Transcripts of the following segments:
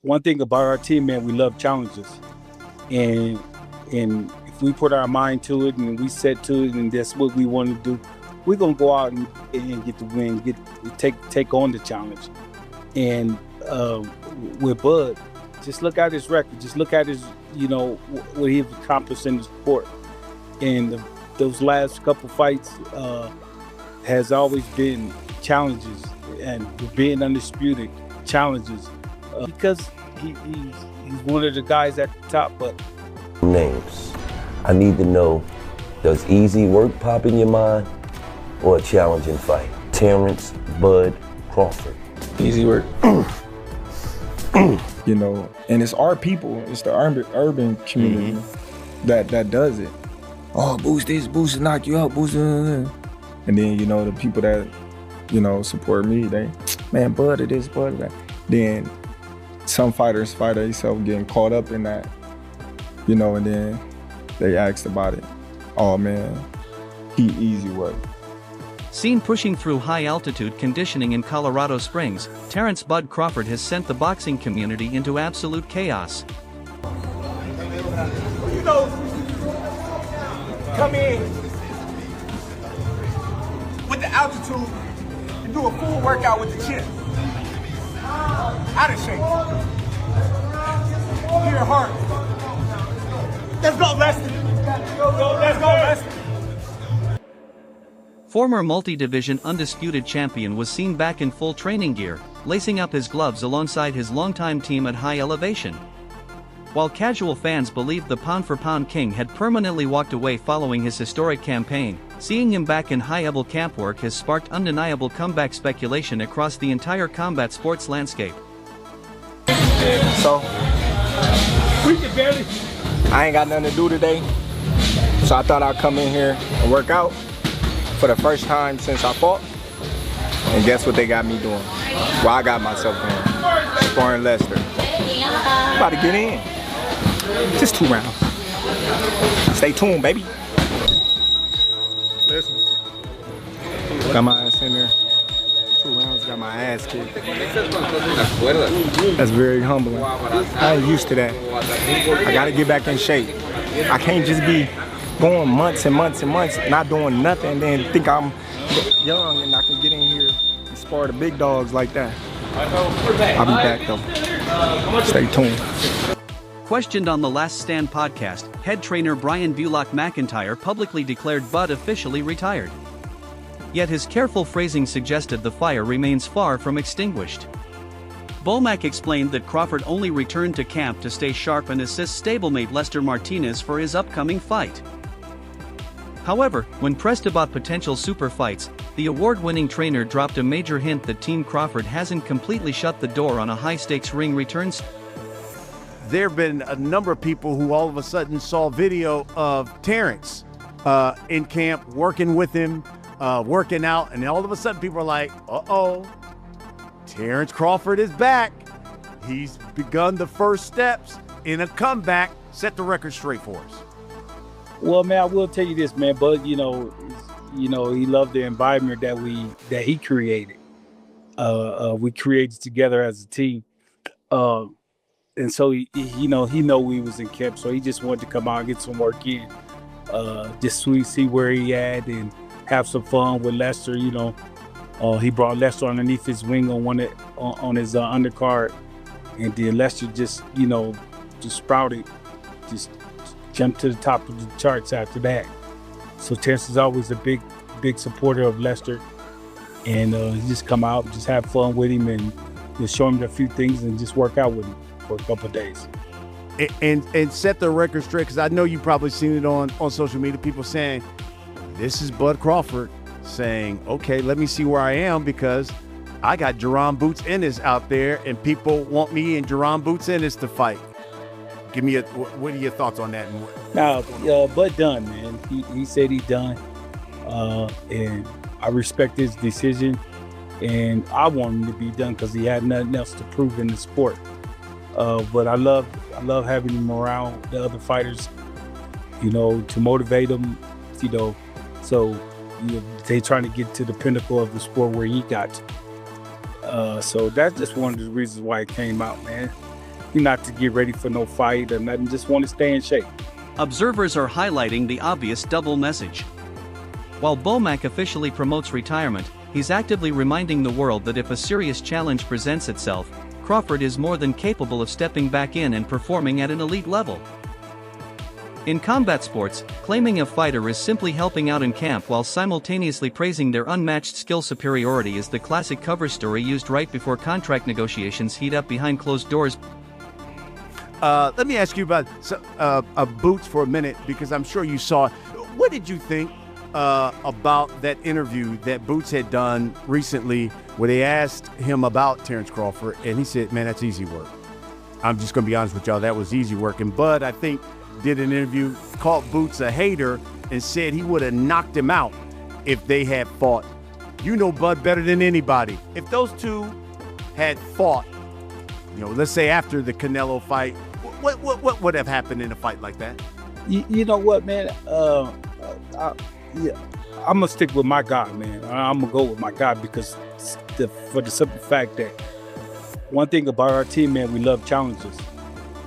one thing about our team, man, we love challenges, and if we put our mind to it and we set to it, and that's what we want to do, we're gonna go out and get the win, take on the challenge. And with Bud, just look at his record, just look at his, what he's accomplished in the sport, and those last couple fights has always been challenges, and being undisputed challenges, because he's one of the guys at the top. But names, I need to know, does easy work pop in your mind or a challenging fight? Terence Bud Crawford. Easy work. And it's our people, it's the urban community that does it. Oh, boost this, boost to knock you out, boost. And then, the people that, support me, they, man, Bud of this, Bud of that. Then some fighters find themselves getting caught up in that, and then they asked about it. Oh man, he easy work. Seen pushing through high-altitude conditioning in Colorado Springs, Terence Bud Crawford has sent the boxing community into absolute chaos. Come in with the altitude and do a full workout with the chip. Out of shape. Here, hard. Let's go, Lester. Let's go, Lester. Former multi-division undisputed champion was seen back in full training gear, lacing up his gloves alongside his longtime team at high elevation. While casual fans believed the pound-for-pound king had permanently walked away following his historic campaign, seeing him back in high-level camp work has sparked undeniable comeback speculation across the entire combat sports landscape. So, I ain't got nothing to do today, so I thought I'd come in here and work out for the first time since I fought. And guess what they got me doing? Well, I got myself doing. Sparring Lester. About to get in. Just 2 rounds. Stay tuned, baby. Listen. Got my ass in there. 2 rounds, got my ass kicked. That's very humbling. I ain't used to that. I gotta get back in shape. I can't just be going months and months and months, not doing nothing, and then think I'm young and I can get in here and spar the big dogs like that. I'll be back though. Stay tuned. Questioned on the Last Stand podcast, head trainer Brian Bulock McIntyre publicly declared Bud officially retired. Yet his careful phrasing suggested the fire remains far from extinguished. Bomac explained that Crawford only returned to camp to stay sharp and assist stablemate Lester Martinez for his upcoming fight. However, when pressed about potential super fights, the award-winning trainer dropped a major hint that Team Crawford hasn't completely shut the door on a high-stakes ring return. There have been a number of people who all of a sudden saw video of Terence in camp, working with him, working out, and all of a sudden people are like, uh-oh, Terence Crawford is back. He's begun the first steps in a comeback. Set the record straight for us. Well, man, I will tell you this, man. Bud, he loved the environment that he created. We created together as a team, and so he know we was in camp, so he just wanted to come out and get some work in, just to see where he at and have some fun with Lester. He brought Lester underneath his wing on his undercard, and then Lester just sprouted, just jumped to the top of the charts after that. So Terence is always a big supporter of Lester, and he just come out, just have fun with him, and just show him a few things, and just work out with him for a couple of days. And set the record straight, because I know you've probably seen it on social media, people saying, this is Bud Crawford saying, okay, let me see where I am, because I got Jaron Boots Ennis out there, and people want me and Jaron Boots Ennis to fight. Give me what are your thoughts on that? Now, Bud done, man. He said he done, and I respect his decision, and I want him to be done because he had nothing else to prove in the sport. But I love having him around the other fighters, to motivate them, so they trying to get to the pinnacle of the sport where he got to. So that's just one of the reasons why it came out, man. not to get ready for no fight or nothing. Just want to stay in shape. Observers are highlighting the obvious double message. While Bomac officially promotes retirement, he's actively reminding the world that if a serious challenge presents itself, Crawford is more than capable of stepping back in and performing at an elite level. In combat sports, claiming a fighter is simply helping out in camp while simultaneously praising their unmatched skill superiority is the classic cover story used right before contract negotiations heat up behind closed doors. Let me ask you about Boots for a minute, because I'm sure you saw. What did you think about that interview that Boots had done recently where they asked him about Terence Crawford, and he said, man, that's easy work. I'm just going to be honest with y'all, that was easy work. And Bud, I think, did an interview, called Boots a hater, and said he would have knocked him out if they had fought. You know Bud better than anybody. If those two had fought, let's say after the Canelo fight, what would have happened in a fight like that? You know what, man? I'm gonna stick with my guy, man. I'm gonna go with my guy because for the simple fact that one thing about our team, man, we love challenges,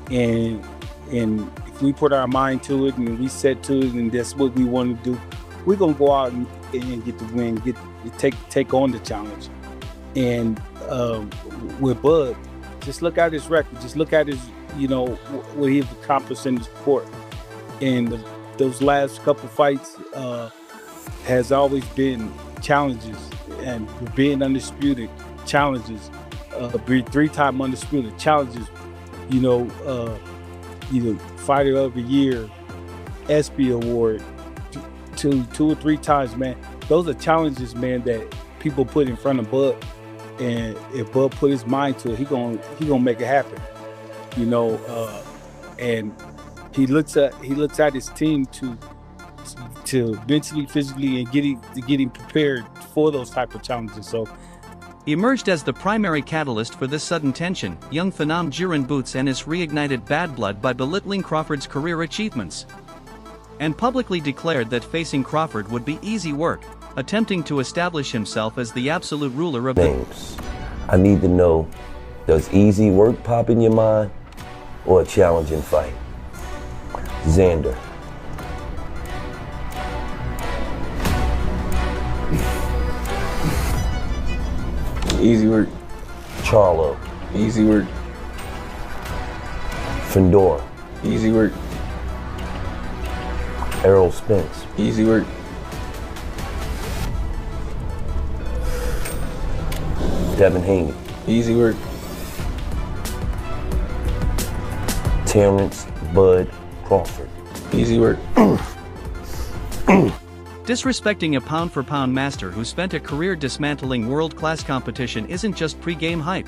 and if we put our mind to it and we set to it and that's what we want to do, we're gonna go out and get the win, take on the challenge. And with Bud, just look at his record, just look at his, what he's accomplished in the sport. And those last couple fights has always been challenges and being undisputed challenges, be 3-time undisputed challenges, Fighter of the Year, ESPY Award, two or three times, man. Those are challenges, man, that people put in front of Bud, and if Bud put his mind to it, he gonna make it happen, and he looks at his team to mentally, physically, and getting prepared for those type of challenges. So. Emerged as the primary catalyst for this sudden tension, young phenom Jaron Ennis reignited bad blood by belittling Crawford's career achievements, and publicly declared that facing Crawford would be easy work, attempting to establish himself as the absolute ruler of names. I need to know, does easy work pop in your mind or a challenging fight? Xander. Easy work. Charlo. Easy work. Fedor. Easy work. Errol Spence. Easy work. Devin Haney. Easy work. Terence Bud Crawford. Easy work. Disrespecting a pound-for-pound master who spent a career dismantling world-class competition isn't just pre-game hype.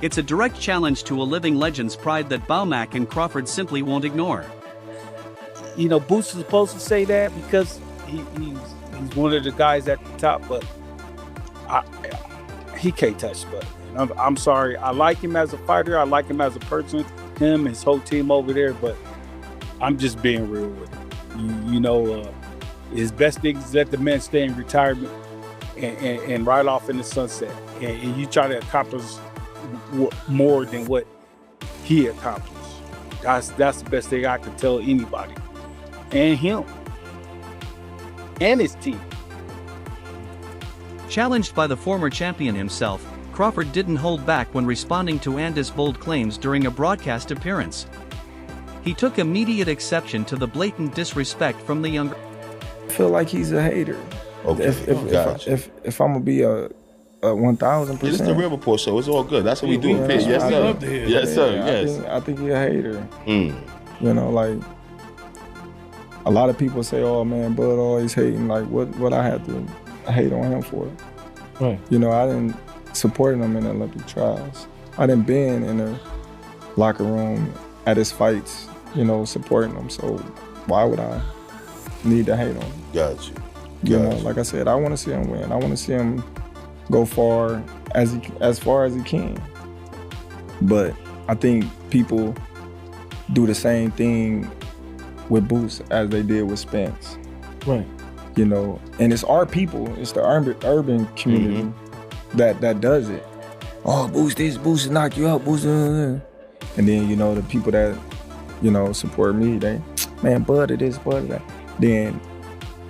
It's a direct challenge to a living legend's pride that Bomac and Crawford simply won't ignore. Boots is supposed to say that because he's one of the guys at the top, but he can't touch Bud. I'm sorry. I like him as a fighter. I like him as a person, him, his whole team over there, but I'm just being real with him. His best thing is let the man stay in retirement and ride off in the sunset. And you try to accomplish more than what he accomplished. That's the best thing I can tell anybody. And him. And his team. Challenged by the former champion himself, Crawford didn't hold back when responding to Andy's bold claims during a broadcast appearance. He took immediate exception to the blatant disrespect from the younger. I feel like he's a hater. Okay, if I'm gonna be a 1,000%. This is the Real Report Show. It's all good. That's what we do. Yeah, Yes, I sir. love to hear Yes, sir. Yes. I think he's a hater. Mm. Like a lot of people say, "Oh man, Bud always hating." Like what I had to hate on him for? Right. I didn't support him in the Olympic trials. I didn't been in the locker room at his fights, supporting him. So why would I need to hate on him? Got you. Like I said, I want to see him win. I want to see him go far as he can. But I think people do the same thing with Boots as they did with Spence. Right. And it's our people, it's the urban community that does it. Oh, Boots this, Boots knock you out, Boots. And then, you know, the people that, you know, support me, they, man, Bud it is, Bud that. Then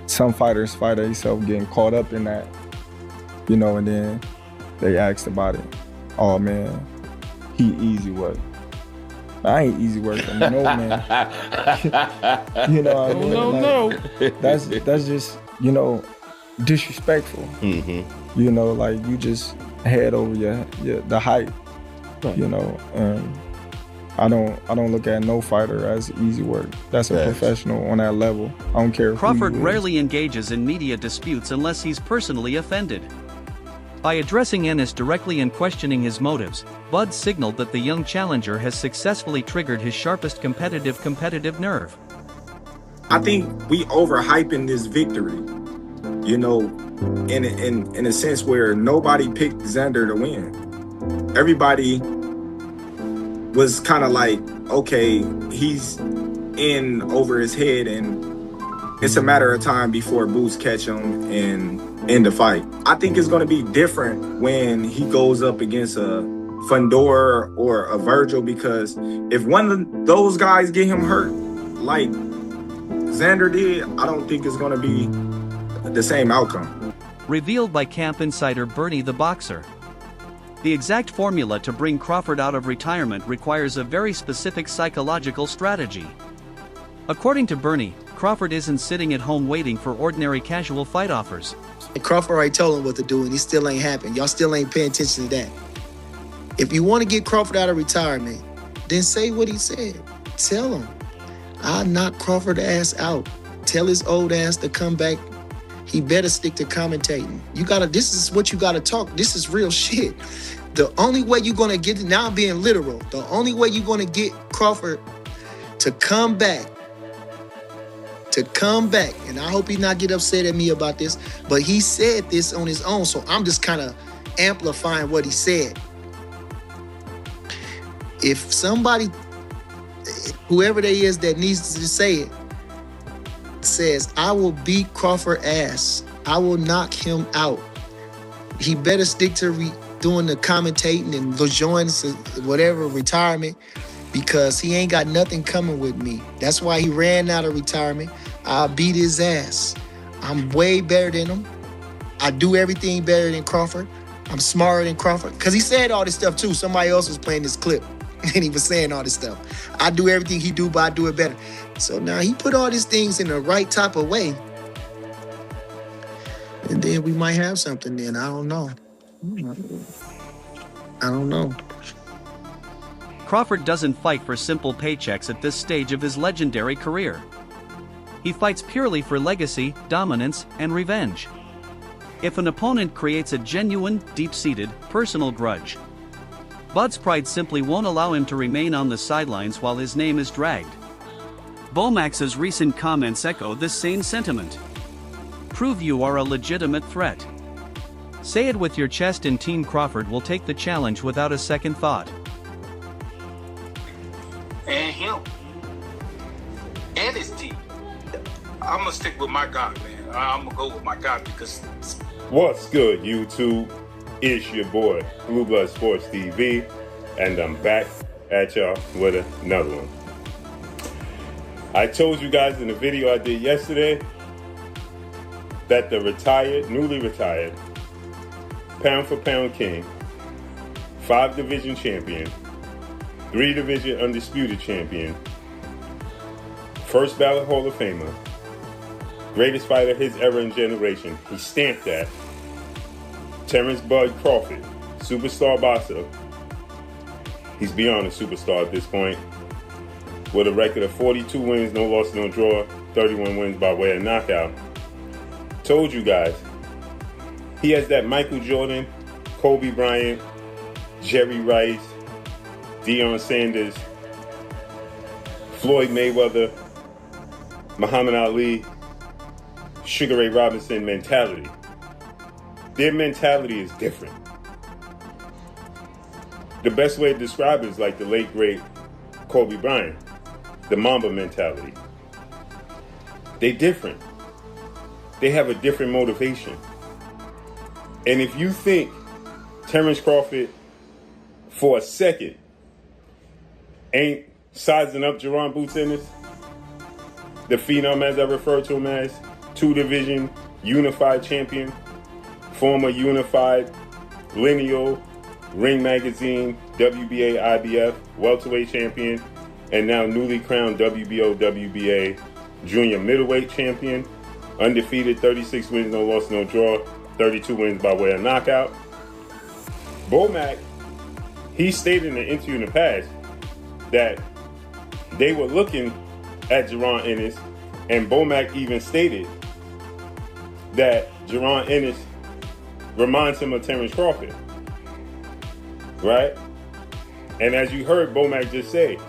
some fighters find themselves getting caught up in that, you know, and then they asked about it. Oh man, he easy work. I ain't easy work, no man. You know what I mean? No. That's just, you know, disrespectful. Mm-hmm. You know, like you just head over the height. Right. You know, and I don't look at no fighter as easy work. That's a professional on that level. I don't care. Crawford who you is. rarely engages in media disputes unless he's personally offended. By addressing Ennis directly and questioning his motives, Bud signaled that the young challenger has successfully triggered his sharpest competitive nerve. I think we overhyping this victory, you know, in a sense where nobody picked Xander to win. Everybody was kind of like, okay, he's in over his head and it's a matter of time before Boots catch him and end the fight. I think it's going to be different when he goes up against a Fundora or a Virgil, because if one of those guys get him hurt like Xander did, I don't think it's going to be the same outcome. Revealed by camp insider Bernie the Boxer. The exact formula to bring Crawford out of retirement requires a very specific psychological strategy. According to Bernie, Crawford isn't sitting at home waiting for ordinary casual fight offers. Crawford already told him what to do, and he still ain't happy. Y'all still ain't paying attention to that. If you want to get Crawford out of retirement, then say what he said. Tell him, I knocked Crawford ass out. Tell his old ass to come back. He better stick to commentating. This is what you gotta talk. This is real shit. The only way you're gonna get, now I'm being literal, the only way you're gonna get Crawford to come back, and I hope he not get upset at me about this, but he said this on his own, so I'm just kind of amplifying what he said. If somebody, whoever they is that needs to say it, says, I will beat Crawford ass, I will knock him out, he better stick to doing the commentating and join whatever retirement, because he ain't got nothing coming with me. That's why he ran out of retirement. I'll beat his ass. I'm way better than him. I do everything better than Crawford. I'm smarter than Crawford. Because he said all this stuff too. Somebody else was playing this clip and he was saying all this stuff. I do everything he do, but I do it better. So now he put all these things in the right type of way. And then we might have something then. I don't know. Crawford doesn't fight for simple paychecks at this stage of his legendary career. He fights purely for legacy, dominance, and revenge. If an opponent creates a genuine, deep-seated, personal grudge, Bud's pride simply won't allow him to remain on the sidelines while his name is dragged. Bomax's recent comments echo this same sentiment. Prove you are a legitimate threat. Say it with your chest and Team Crawford will take the challenge without a second thought. And him. And his team. I'm going to stick with my guy, man. I'm going to go with my guy because... What's good, YouTube? It's your boy, Blue Blood Sports TV, and I'm back at y'all with another one. I told you guys in the video I did yesterday that the newly retired, pound-for-pound king, 5-division champion, 3-division undisputed champion, first ballot Hall of Famer, greatest fighter his era and generation, he stamped that. Terence Bud Crawford, superstar boxer. He's beyond a superstar at this point. With a record of 42 wins, no loss, no draw, 31 wins by way of knockout. Told you guys, he has that Michael Jordan, Kobe Bryant, Jerry Rice, Deion Sanders, Floyd Mayweather, Muhammad Ali, Sugar Ray Robinson mentality. Their mentality is different. The best way to describe it is like the late, great Kobe Bryant, the Mamba mentality. They're different. They have a different motivation. And if you think Terence Crawford for a second ain't sizing up Jaron Boots Ennis, the Phenom, as I refer to him as, 2-division unified champion, former unified lineal Ring Magazine, WBA, IBF, welterweight champion, and now newly crowned WBO, WBA junior middleweight champion, undefeated, 36 wins, no loss, no draw, 32 wins by way of knockout. Bomac, he stated in an interview in the past that they were looking at Jaron Ennis, and Bomac even stated that Jaron Ennis reminds him of Terence Crawford, right? And as you heard Bomac just say,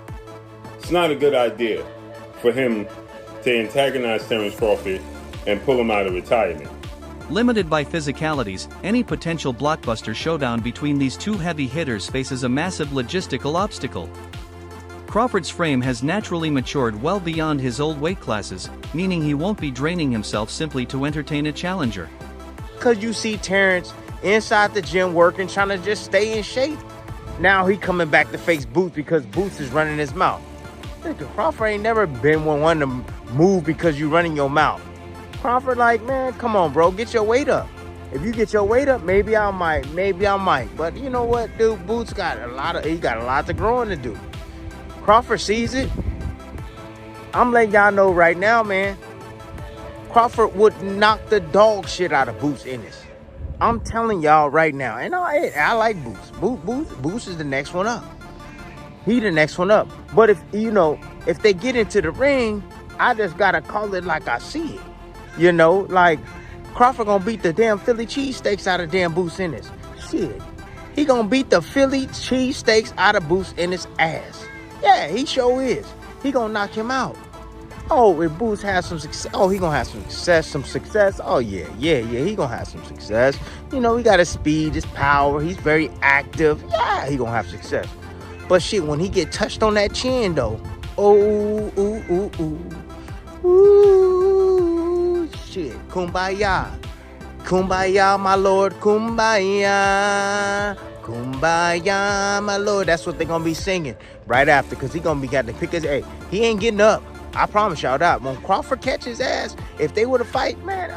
it's not a good idea for him to antagonize Terence Crawford and pull him out of retirement. Limited by physicalities, any potential blockbuster showdown between these two heavy hitters faces a massive logistical obstacle. Crawford's frame has naturally matured well beyond his old weight classes, meaning he won't be draining himself simply to entertain a challenger. Because you see Terence inside the gym working, trying to just stay in shape. Now he coming back to face Boots because Boots is running his mouth. Nigga, Crawford ain't never been one to move because you running your mouth. Crawford like, man, come on, bro, get your weight up. If you get your weight up, maybe I might. But you know what, dude? Boots got a lot of growing to do. Crawford sees it. I'm letting y'all know right now, man. Crawford would knock the dog shit out of Boots Ennis. I'm telling y'all right now. And I like Boots. Boots is the next one up. He the next one up. But if they get into the ring, I just gotta call it like I see it. Like Crawford gonna beat the damn Philly cheesesteaks out of damn Boots Ennis. Shit. He gonna beat the Philly cheesesteaks out of Boots Ennis' ass. Yeah, he sure is. He gonna knock him out. Oh, if Boots has some success, he gonna have some success. Oh yeah, he gonna have some success. He got his speed, his power, he's very active. Yeah, he gonna have success. But shit, when he get touched on that chin though, ooh, shit, kumbaya. Kumbaya, my lord, kumbaya. Kumbaya, my lord. That's what they're gonna be singing right after, because he gonna be got to pick his. Hey, he ain't getting up. I promise y'all that. When Crawford catches his ass, if they were to fight, man,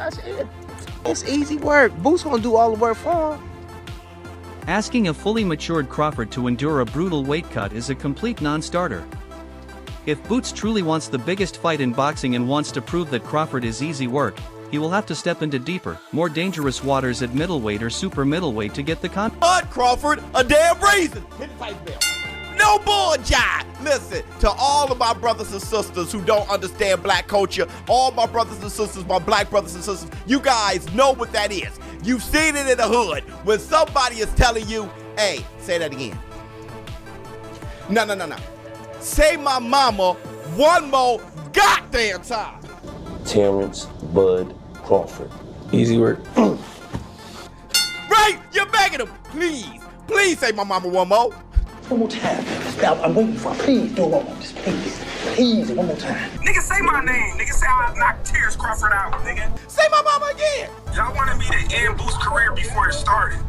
it's easy work. Boots gonna do all the work for him. Asking a fully matured Crawford to endure a brutal weight cut is a complete non-starter. If Boots truly wants the biggest fight in boxing and wants to prove that Crawford is easy work, he will have to step into deeper, more dangerous waters at middleweight or super middleweight to get the Bud Crawford a damn reason. Hit the tight bell. No bull jive. Listen, to all of my brothers and sisters who don't understand black culture, all my brothers and sisters, my black brothers and sisters, you guys know what that is. You've seen it in the hood. When somebody is telling you, hey, say that again. No. Say my mama one more goddamn time. Terence Bud Crawford. Easy work. Right? You're begging him. Please say my mama one more. One more time. I'm waiting for it. Please do it one more. Just please, one more time. Nigga, say my name. Nigga, say I knocked Terence Crawford out, nigga. Say my mama again. Y'all wanted me to end Boo's career before it started.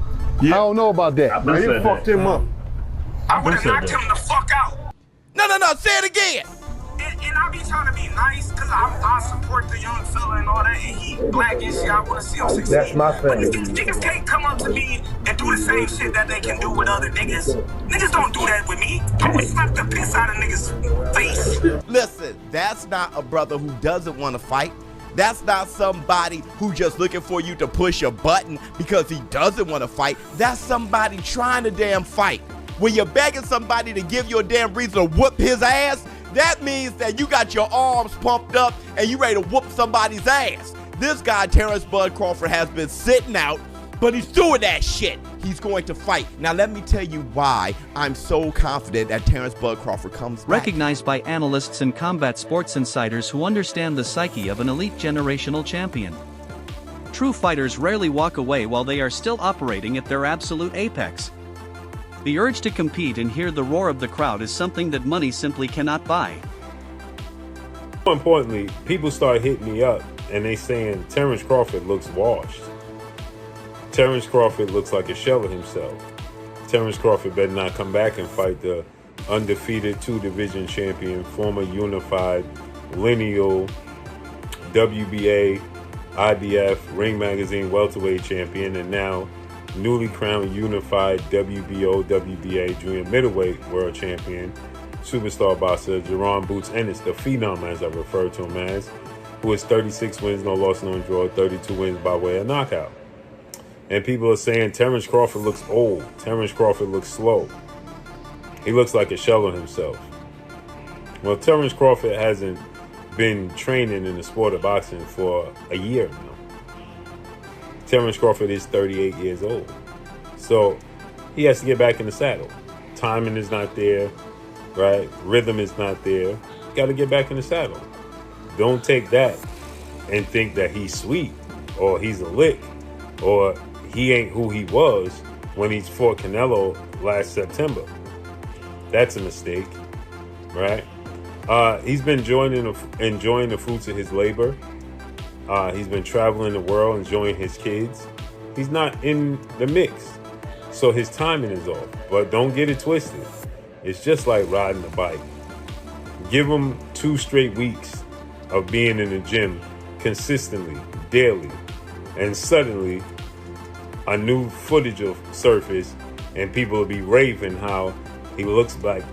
Yeah. I don't know about that. Now you fucked him up. I would have knocked him the fuck out. No. Say it again. And I be trying to be nice, because I support the young fella and all that, and he black and shit. I want to see him succeed. That's my family. But niggas can't come up to me and do the same shit that they can do with other niggas. Niggas don't do that with me. I would slap the piss out of niggas' face. Listen, that's not a brother who doesn't want to fight. That's not somebody who just looking for you to push a button because he doesn't want to fight. That's somebody trying to damn fight. When you're begging somebody to give you a damn reason to whoop his ass, that means that you got your arms pumped up and you ready to whoop somebody's ass. This guy, Terence Bud Crawford, has been sitting out, but he's doing that shit. He's going to fight. Now, let me tell you why I'm so confident that Terence Bud Crawford comes back. Recognized by analysts and combat sports insiders who understand the psyche of an elite generational champion. True fighters rarely walk away while they are still operating at their absolute apex. The urge to compete and hear the roar of the crowd is something that money simply cannot buy. More importantly, people start hitting me up and they saying Terence Crawford looks washed. Terence Crawford looks like a shell of himself. Terence Crawford better not come back and fight the undefeated 2-division champion, former unified lineal WBA, IBF, Ring Magazine welterweight champion, and now newly crowned unified WBO, WBA junior middleweight world champion, superstar boxer Jaron Boots Ennis, the Phenom as I refer to him as, who has 36 wins, no loss, no draw, 32 wins by way of knockout. And people are saying Terence Crawford looks old. Terence Crawford looks slow. He looks like a shell of himself. Well, Terence Crawford hasn't been training in the sport of boxing for a year now. Terence Crawford is 38 years old. So he has to get back in the saddle. Timing is not there, right? Rhythm is not there. Got to get back in the saddle. Don't take that and think that he's sweet or he's a lick or he ain't who he was when he fought Canelo last September. That's a mistake, right? He's been enjoying the fruits of his labor. He's been traveling the world, enjoying his kids. He's not in the mix, so his timing is off. But don't get it twisted. It's just like riding a bike. Give him 2 straight weeks of being in the gym consistently, daily, and suddenly a new footage will surface and people will be raving how he looks back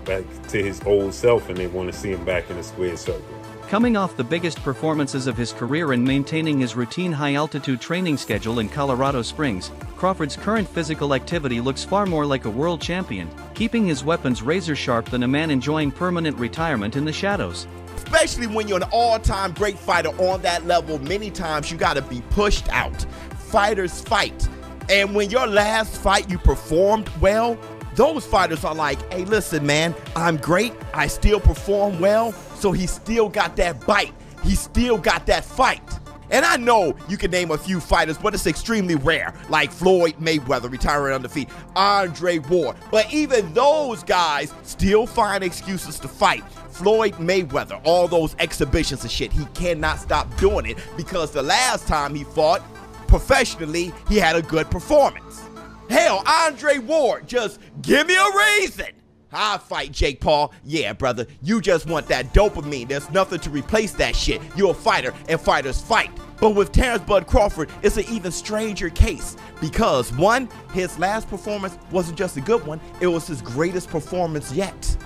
to his old self and they want to see him back in a square circle. Coming off the biggest performances of his career and maintaining his routine high-altitude training schedule in Colorado Springs, Crawford's current physical activity looks far more like a world champion, keeping his weapons razor-sharp than a man enjoying permanent retirement in the shadows. Especially when you're an all-time great fighter on that level, many times you gotta be pushed out. Fighters fight. And when your last fight you performed well, those fighters are like, hey, listen, man, I'm great. I still perform well. So he still got that bite. He still got that fight. And I know you can name a few fighters, but it's extremely rare, like Floyd Mayweather retiring undefeated, Andre Ward. But even those guys still find excuses to fight. Floyd Mayweather, all those exhibitions and shit, he cannot stop doing it because the last time he fought professionally, he had a good performance. Hell, Andre Ward, just give me a reason. I fight Jake Paul. Yeah, brother, you just want that dopamine. There's nothing to replace that shit. You're a fighter, and fighters fight. But with Terence Bud Crawford, it's an even stranger case because, one, his last performance wasn't just a good one, it was his greatest performance yet.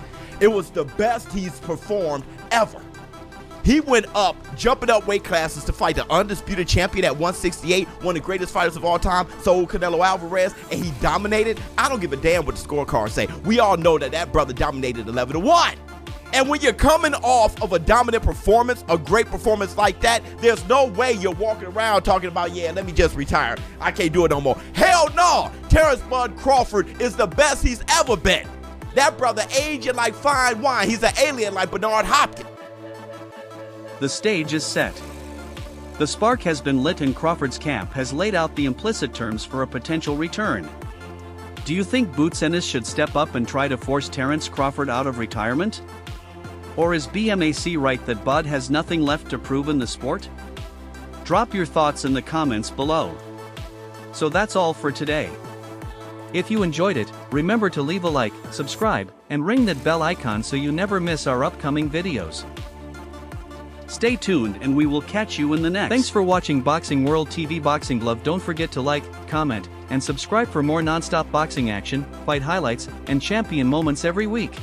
It was the best he's performed ever. He went up, jumping up weight classes to fight the undisputed champion at 168, one of the greatest fighters of all time, Saul Canelo Alvarez, and he dominated. I don't give a damn what the scorecards say. We all know that that brother dominated 11-1. And when you're coming off of a dominant performance, a great performance like that, there's no way you're walking around talking about, yeah, let me just retire. I can't do it no more. Hell no! Terence Bud Crawford is the best he's ever been. That brother aging like fine wine. He's an alien like Bernard Hopkins. The stage is set. The spark has been lit and Crawford's camp has laid out the implicit terms for a potential return. Do you think Boots Ennis should step up and try to force Terence Crawford out of retirement? Or is BMAC right that Bud has nothing left to prove in the sport? Drop your thoughts in the comments below. So that's all for today. If you enjoyed it, remember to leave a like, subscribe, and ring that bell icon so you never miss our upcoming videos. Stay tuned and we will catch you in the next. Thanks for watching Boxing World TV Boxing Glove. Don't forget to like, comment, and subscribe for more non-stop boxing action, fight highlights, and champion moments every week.